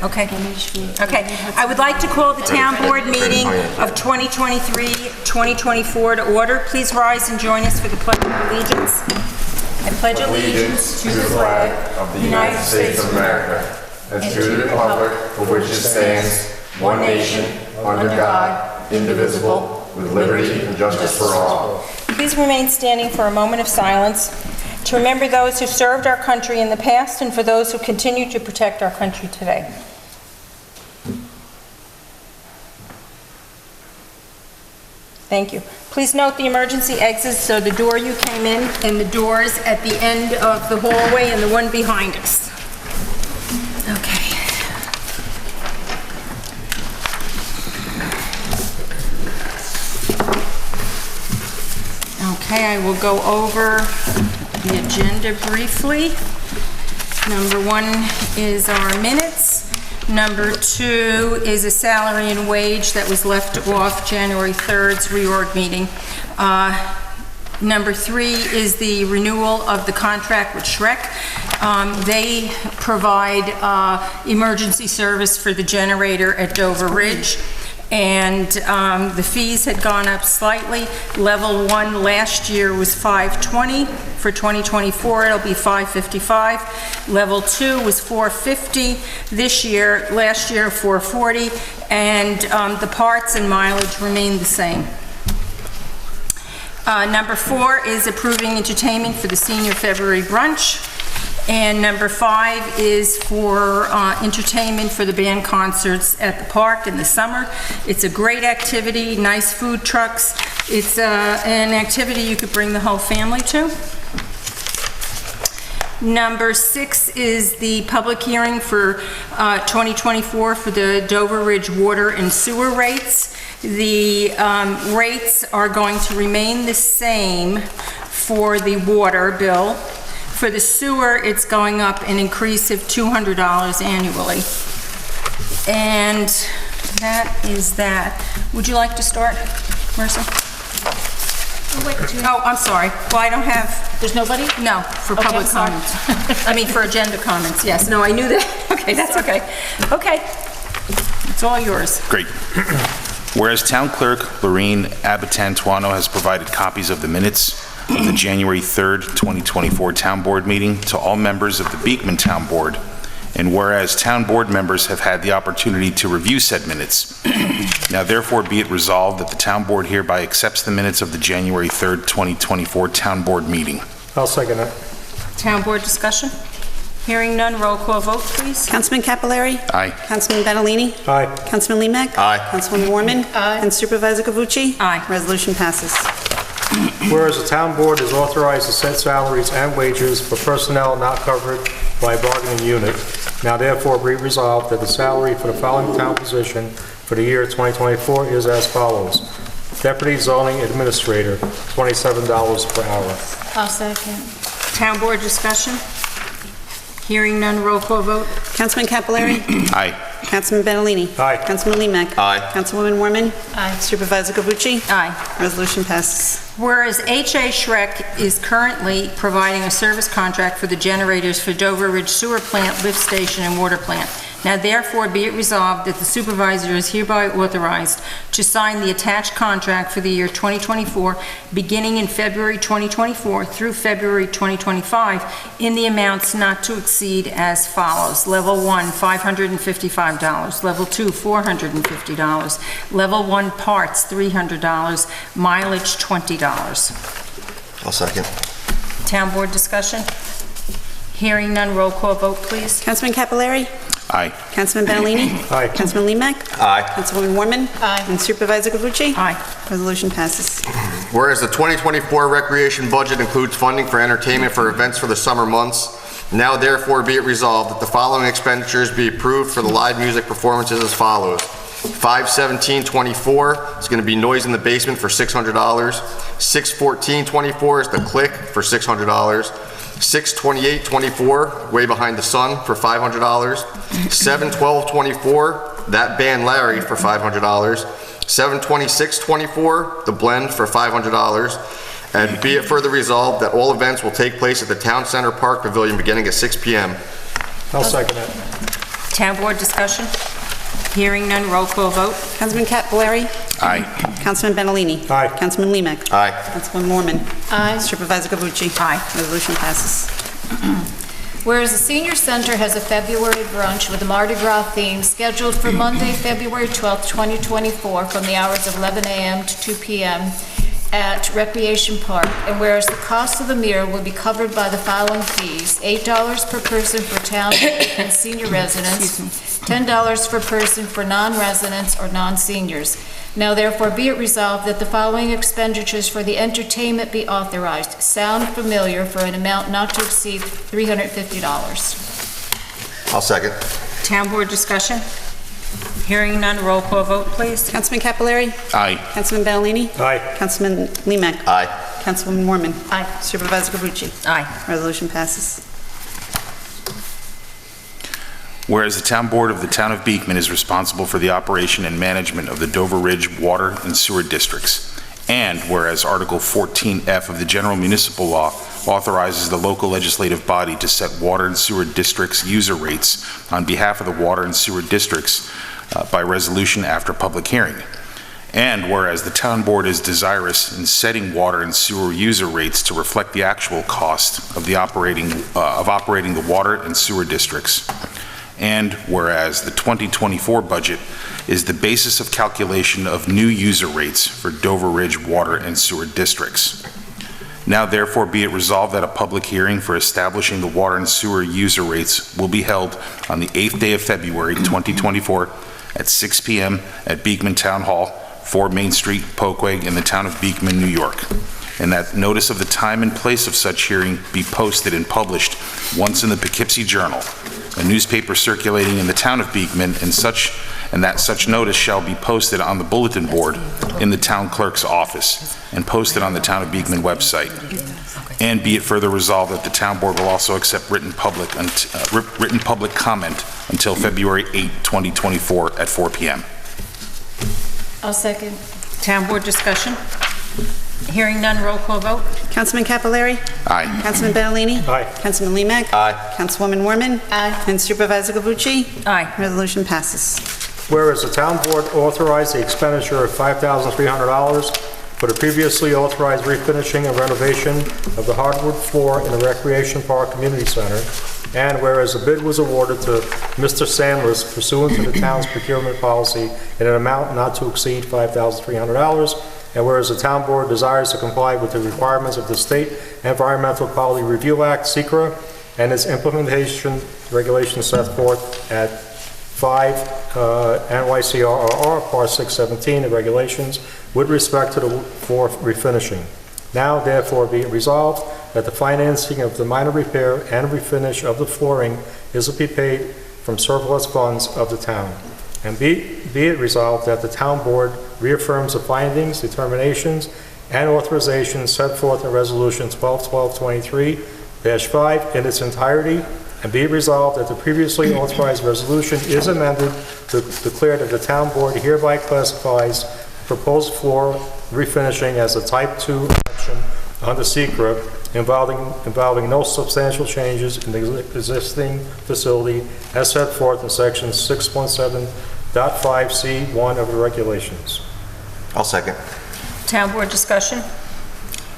Okay. Okay. I would like to call the town board meeting of 2023-2024 to order. Please rise and join us for the Pledge of Allegiance. I pledge allegiance to the flag of the United States of America and to the republic for which it stands, one nation, under God, indivisible, with liberty and justice for all. Please remain standing for a moment of silence to remember those who served our country in the past and for those who continue to protect our country today. Thank you. Please note the emergency exits, so the door you came in and the doors at the end of the hallway and the one behind us. Okay. Okay, I will go over the agenda briefly. Number 1 is our minutes. Number 2 is a salary and wage that was left off January 3rd's reorg meeting. Number 3 is the renewal of the contract with Shrek. They provide emergency service for the generator at Dover Ridge. And the fees had gone up slightly. Level 1 last year was $520. For 2024, it'll be $555. Level 2 was $450 this year. Last year, $440. And the parts and mileage remain the same. Number 4 is approving entertainment for the senior February brunch. And number 5 is for entertainment for the band concerts at the park in the summer. It's a great activity, nice food trucks. It's an activity you could bring the whole family to. Number 6 is the public hearing for 2024 for the Dover Ridge water and sewer rates. The rates are going to remain the same for the water bill. For the sewer, it's going up an increase of $200 annually. And that is that. Would you like to start, Marissa? Oh, I'm sorry. Well, I don't have... There's nobody? No, for public comments. I mean, for agenda comments, yes. No, I knew that. Okay, that's okay. Okay. It's all yours. Great. Whereas Town Clerk Lorene Abatantuano has provided copies of the minutes of the January 3rd, 2024 Town Board meeting to all members of the Beekman Town Board, and whereas Town Board members have had the opportunity to review said minutes, now therefore be it resolved that the Town Board hereby accepts the minutes of the January 3rd, 2024 Town Board meeting. I'll second that. Town Board discussion? Hearing none, roll call vote, please. Councilman Capillari? Aye. Councilman Benalini? Aye. Councilman Limek? Aye. Councilwoman Warman? Aye. And Supervisor Cavucci? Aye. Resolution passes. Whereas the town board is authorized to set salaries and wages for personnel not covered by a bargaining unit, now therefore be resolved that the salary for the following town position for the year 2024 is as follows. Deputy Zoning Administrator, $27 per hour. I'll second. Town Board discussion? Hearing none, roll call vote. Councilman Capillari? Aye. Councilman Benalini? Aye. Councilman Limek? Aye. Councilwoman Warman? Aye. Supervisor Cavucci? Aye. Resolution passes. Whereas H.A. Shrek is currently providing a service contract for the generators for Dover Ridge Sewer Plant, Lift Station, and Water Plant. Now therefore be it resolved that the supervisor is hereby authorized to sign the attached contract for the year 2024, beginning in February 2024 through February 2025, in the amounts not to exceed as follows. Level 1, $555. Level 2, $450. Level 1 parts, $300. Mileage, $20. I'll second. Town Board discussion? Hearing none, roll call vote, please. Councilman Capillari? Aye. Councilman Benalini? Aye. Councilman Limek? Aye. Councilwoman Warman? Aye. And Supervisor Cavucci? Aye. Resolution passes. Whereas the 2024 recreation budget includes funding for entertainment for events for the summer months, now therefore be it resolved that the following expenditures be approved for the live music performances as follows. 5/17/24 is going to be Noise in the Basement for $600. 6/14/24 is The Click for $600. 6/28/24, Way Behind the Sun for $500. 7/12/24, That Band Larry for $500. 7/26/24, The Blend for $500. And be it further resolved that all events will take place at the Town Center Park Pavilion beginning at 6 p.m. I'll second that. Town board discussion? Hearing none, roll call vote. Councilman Capelari. Aye. Councilman Benalini. Aye. Councilman Limak. Aye. Councilwoman Mormon. Aye. Supervisor Cavucci. Aye. Resolution passes. Whereas the Senior Center has a February brunch with a Mardi Gras theme scheduled for Monday, February 12th, 2024, from the hours of 11 a.m. to 2 p.m. at Recreation Park, and whereas the cost of the meal will be covered by the following fees: $8 per person for town and senior residents, $10 per person for non-residents or non-seniors. Now therefore be it resolved that the following expenditures for the entertainment be authorized. Sound familiar, for an amount not to exceed $350. I'll second. Town board discussion? Hearing none, roll call vote, please. Councilman Capelari. Aye. Councilman Benalini. Aye. Councilman Limak. Aye. Councilwoman Mormon. Aye. Supervisor Cavucci. Aye. Resolution passes. Whereas the town board of the town of Beekman is responsible for the operation and management of the Dover Ridge water and sewer districts, and whereas Article 14F of the General Municipal Law authorizes the local legislative body to set water and sewer districts' user rates on behalf of the water and sewer districts by resolution after public hearing. And whereas the town board is desirous in setting water and sewer user rates to reflect the actual cost of operating the water and sewer districts. And whereas the 2024 budget is the basis of calculation of new user rates for Dover Ridge water and sewer districts. Now therefore be it resolved that a public hearing for establishing the water and sewer user rates will be held on the 8th day of February 2024 at 6 p.m. at Beekman Town Hall, 4 Main Street, Poquay, in the town of Beekman, New York. And that notice of the time and place of such hearing be posted and published once in the Poughkeepsie Journal, a newspaper circulating in the town of Beekman, and that such notice shall be posted on the bulletin board in the town clerk's office and posted on the town of Beekman website. And be it further resolved that the town board will also accept written public comment until February 8, 2024 at 4 p.m. I'll second. Town board discussion? Hearing none, roll call vote. Councilman Capelari. Aye. Councilman Benalini. Aye. Councilman Limak. Aye. Councilwoman Mormon. Aye. And Supervisor Cavucci. Aye. Resolution passes. Whereas the town board authorized the expenditure of $5,300 for the previously authorized refinishing and renovation of the hardwood floor in the Recreation Park Community Center, and whereas a bid was awarded to Mr. Sandless pursuant to the town's procurement policy in an amount not to exceed $5,300, and whereas the town board desires to comply with the requirements of the State Environmental Quality Review Act, (SECRA), and its implementation regulations set forth at 5 NYCRR Part 617 of regulations with respect to the floor refinishing. Now therefore be it resolved that the financing of the minor repair and refinish of the flooring is to be paid from surplus funds of the town. And be it resolved that the town board reaffirms the findings, determinations, and authorizations set forth in Resolution 1223-5 in its entirety, and be it resolved that the previously authorized resolution is amended to declare that the town board hereby classifies proposed floor refinishing as a Type 2 action under SECRA involving no substantial changes in the existing facility as set forth in Section 617.5C1 of the regulations. I'll second. Town board discussion?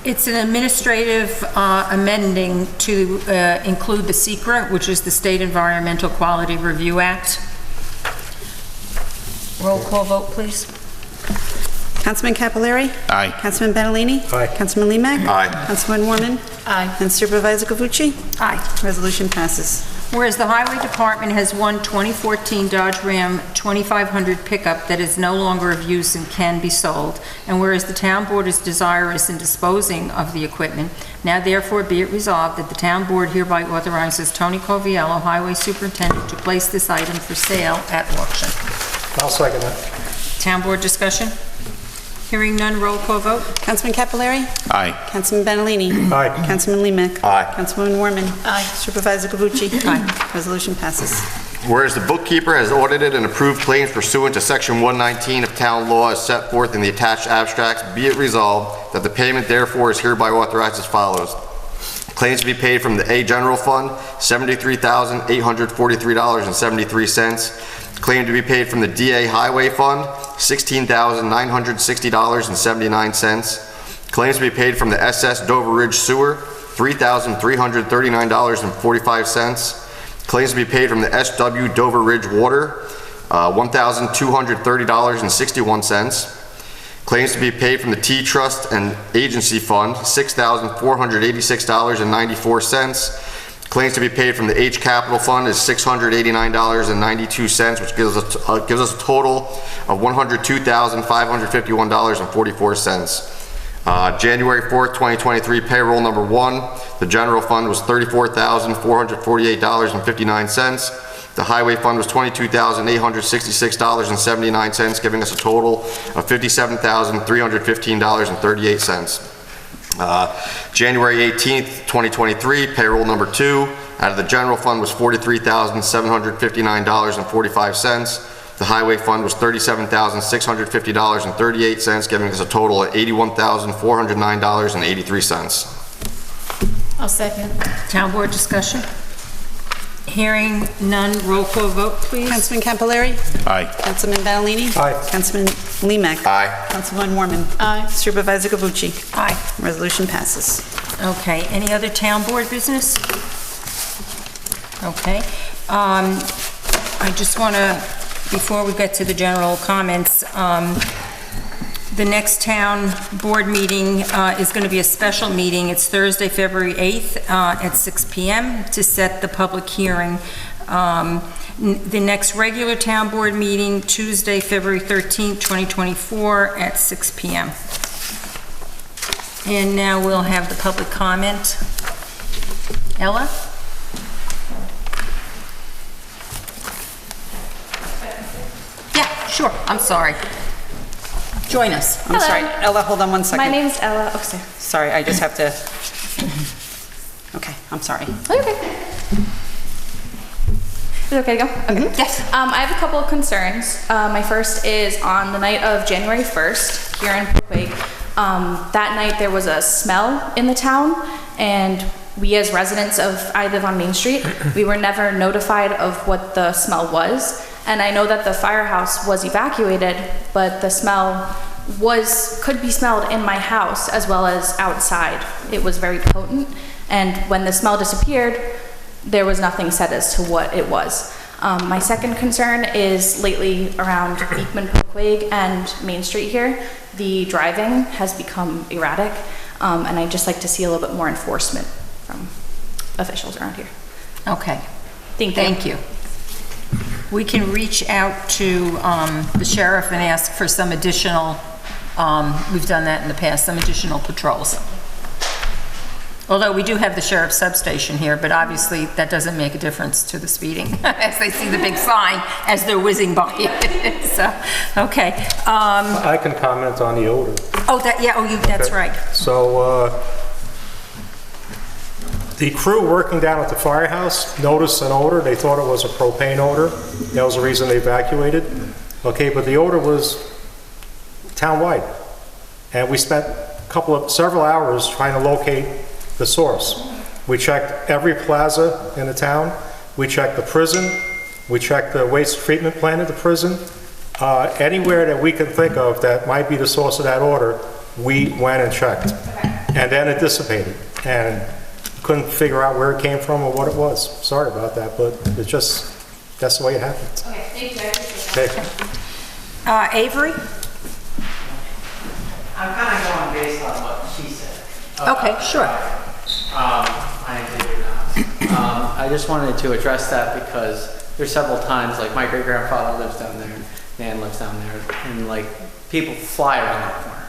It's an administrative amending to include the SECRA, which is the State Environmental Quality Review Act. Roll call vote, please. Councilman Capelari. Aye. Councilman Benalini. Aye. Councilman Limak. Aye. Councilwoman Mormon. Aye. And Supervisor Cavucci. Aye. Resolution passes. Whereas the Highway Department has one 2014 Dodge Ram 2500 pickup that is no longer of use and can be sold, and whereas the town board is desirous in disposing of the equipment, now therefore be it resolved that the town board hereby authorizes Tony Coviello, Highway Superintendent, to place this item for sale at auction. I'll second that. Town board discussion? Hearing none, roll call vote. Councilman Capelari. Aye. Councilman Benalini. Aye. Councilman Limak. Aye. Councilwoman Mormon. Aye. Supervisor Cavucci. Aye. Resolution passes. Whereas the bookkeeper has audited and approved claims pursuant to Section 119 of town law as set forth in the attached abstracts, be it resolved that the payment therefore is hereby authorized as follows. Claims to be paid from the A General Fund, $73,843.73. Claim to be paid from the DA Highway Fund, $16,960.79. Claims to be paid from the SS Dover Ridge Sewer, $3,339.45. Claims to be paid from the SW Dover Ridge Water, $1,230.61. Claims to be paid from the T-Trust and Agency Fund, $6,486.94. Claims to be paid from the H Capital Fund is $689.92, which gives us a total of $102,551.44. January 4th, 2023 payroll number 1, the General Fund was $34,448.59. The Highway Fund was $22,866.79, giving us a total of $57,315.38. January 18th, 2023, payroll number 2 out of the General Fund was $43,759.45. The Highway Fund was $37,650.38, giving us a total of $81,409.83. I'll second. Town board discussion? Hearing none, roll call vote, please. Councilman Campbell. Aye. Councilman Ballini. Aye. Councilman Limek. Aye. Councilwoman Warman. Aye. Supervisor Cavucci. Aye. Resolution passes. Okay, any other town board business? Okay. I just want to, before we get to the general comments, the next town board meeting is going to be a special meeting. It's Thursday, February 8th at 6 p.m. to set the public hearing. The next regular town board meeting, Tuesday, February 13th, 2024 at 6 p.m. And now we'll have the public comment. Ella? Yeah, sure. I'm sorry. Join us. I'm sorry. Ella, hold on one second. My name's Ella. Oh, sorry. Sorry, I just have to... Okay, I'm sorry. Okay. Is it okay to go? Okay. Yes. I have a couple of concerns. My first is on the night of January 1st here in Quake. That night there was a smell in the town, and we as residents of, I live on Main Street, we were never notified of what the smell was. And I know that the firehouse was evacuated, but the smell could be smelled in my house as well as outside. It was very potent, and when the smell disappeared, there was nothing said as to what it was. My second concern is lately around Beekman, Poquag, and Main Street here, the driving has become erratic, and I'd just like to see a little bit more enforcement from officials around here. Okay. Thank you. Thank you. We can reach out to the sheriff and ask for some additional, we've done that in the past, some additional patrols. Although we do have the sheriff's substation here, but obviously that doesn't make a difference to the speeding as they see the big sign as they're whizzing by. So, okay. I can comment on the odor. Oh, that's Okay. right. So, the crew working down at the firehouse noticed an odor. They thought it was a propane odor. That was the reason they evacuated. Okay, but the odor was townwide. And we spent several hours trying to locate the source. We checked every plaza in the town. We checked the prison. We checked the waste treatment plant at the prison. Anywhere that we can think of that might be the source of that odor, we went and checked. And then it dissipated. And couldn't figure out where it came from or what it was. Sorry about that, but it's just, that's the way it happened. Okay, thank you. I appreciate that. Okay. Avery? I'm kind of going based on what she said. Okay, sure. I just wanted to address that because there's several times, like my great grandfather lives down there, Nan lives down there, and like people fly around that corner.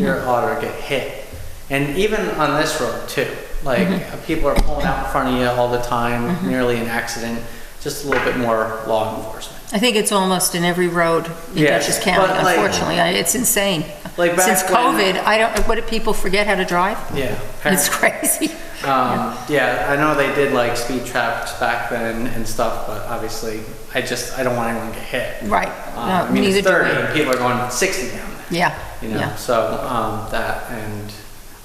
Your auto get hit. And even on this road too, like people are pulling out in front of you all the time, nearly an accident, just a little bit more law enforcement. I think it's almost in every road in Yes, Dutchess County, but, like- unfortunately. It's insane. Like back Since when- COVID, what, do people forget how to drive? Yeah. It's crazy. Yeah, I know they did like speed traps back then and stuff, but obviously I don't want anyone to get hit. Right. I mean, neither it's do 30 we. and people are going 60 down there. Yeah, You know, yeah. so that, and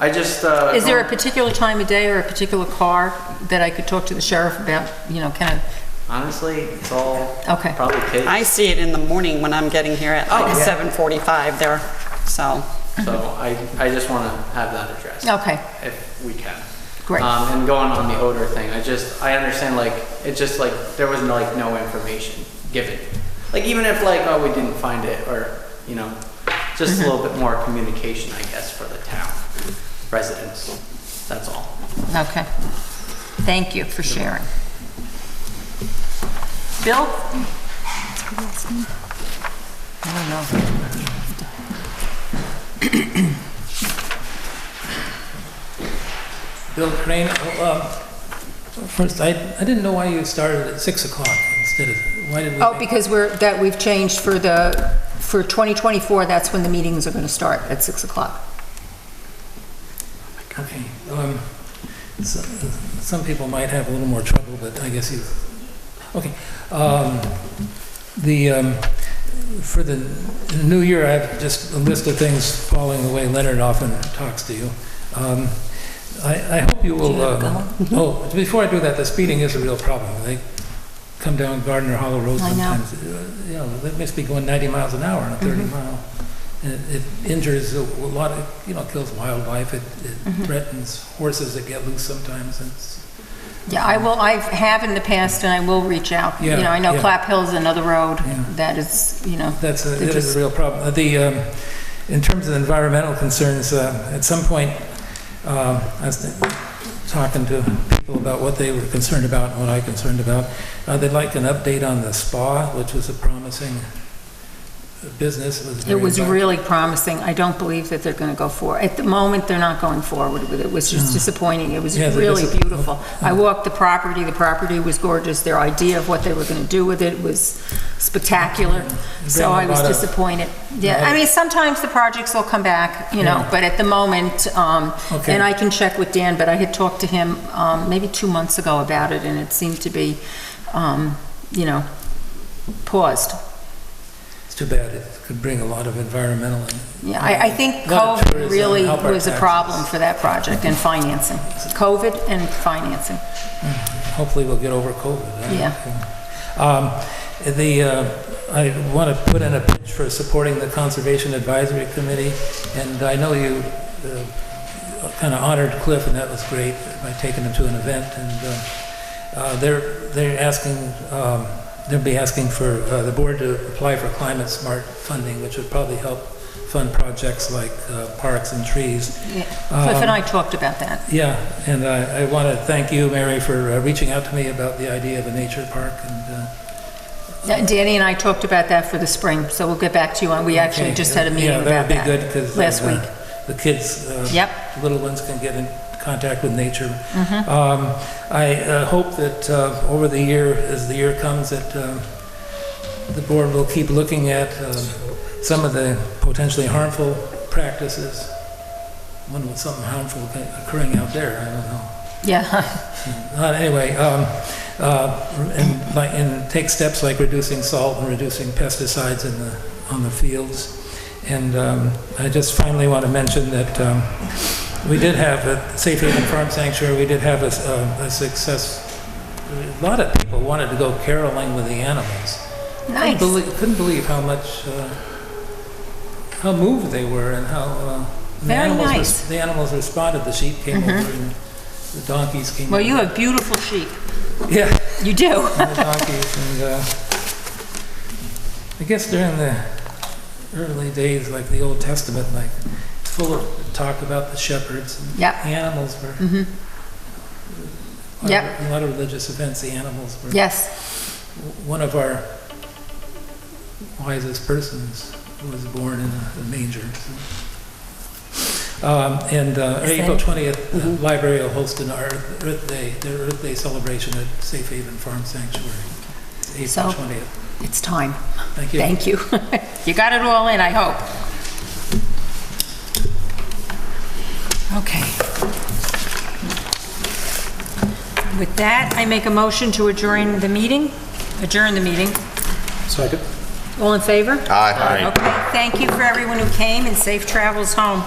I just, Is there a particular time of day or a particular car that I could talk to the sheriff about, you know, kind of, honestly, it's all Okay. probably kids. I see it in the morning when I'm getting here at like 7:45 there, so. So I just want to have that addressed. okay, If we can. great. And going on the odor thing, I understand, like, it's just like, there was no, like, no information given. Like, even if, like, oh, we didn't find it, or, you know, just a little bit more communication, I guess, for the town residents. That's all. Okay. Thank you for sharing. Bill? I don't know. Bill Crane, first, I didn't know why you started at 6 o'clock instead of, why did we? Oh, because we've changed for 2024, that's when the meetings are going to start, at 6 o'clock. Okay, some people might have a little more trouble, but I guess you, okay. For the new year, I have just a list of things following the way Leonard often talks to you. I hope you will, oh, before I do that, the speeding is a real problem. They come down Gardner Hollow Road I know. sometimes. You know, they must be going 90 miles an hour on a 30 mile. And it injures a lot of, you know, kills wildlife. It threatens horses that get loose sometimes. Yeah, I have in the past, and I will reach out. Yeah, You know, I know yeah. Clap Hill's another road Yeah. that is, you know. That they're is just- a real problem. In terms of environmental concerns, at some point, I was talking to people about what they were concerned about and what I concerned about. They'd like an update on the spa, which was a promising business. It was really promising. I don't believe that they're going to go forward. At the moment, they're not going forward with it. It was just disappointing. It was Yeah, they're really beautiful. I walked the property. The property was gorgeous. Their idea of what they were going to do with it was spectacular. So I was disappointed. Yeah, I mean, sometimes the projects will come back, you know, Yeah. but at the moment, Okay. and I can check with Dan, but I had talked to him maybe 2 months ago about it, and it seemed to be, you know, paused. It's too bad. It could bring a lot of environmental. Yeah, I think A lot of COVID tourism, really help our was a taxes. problem for that project, and financing. COVID and financing. Hopefully we'll get over COVID. Yeah. I want to put in a pitch for supporting the Conservation Advisory Committee, and I know you kind of honored Cliff, and that was great by taking him to an event, and they're asking, they'll be asking for the board to apply for climate smart funding, which would probably help fund projects like parks and trees. Yeah. Cliff and I talked about that. Yeah, and I want to thank you, Mary, for reaching out to me about the idea of a nature park, and Danny and I talked about that for the spring, so we'll get back to you on, we actually okay, just had a meeting about that would be good, because last week. the kids, Yep. little ones can get in contact with nature. Mm-hmm. I hope that over the year, as the year comes, that the board will keep looking at some of the potentially harmful practices. When was something harmful occurring out there? I don't know. Yeah, Anyway, and take steps like reducing salt and reducing pesticides on the fields. And I just finally want to mention that we did have at Safe Haven Farm Sanctuary, we did have a success. A lot of people wanted to go caroling with the animals. nice. Couldn't believe how much, how moved they were, and how Very nice. the animals responded. The sheep came over, and the donkeys came Well, over. you have beautiful sheep. Yeah. You do. And the donkeys, and I guess during the early days, like the Old Testament, like it's full of talk about the shepherds. And Yep. the animals were. Yep. A lot of religious events, the animals were. Yes. One of our wisest persons was born in a manger. So. April 20th, the library will host an Earth Day, their Earth Day celebration at Safe Haven Farm Sanctuary. It's April 20th. It's time. Thank you. Thank you. You got it all in, I hope. Okay. With that, I make a motion to adjourn the meeting. Second. All in favor? Aye. Okay, thank you for everyone who came, and safe travels home.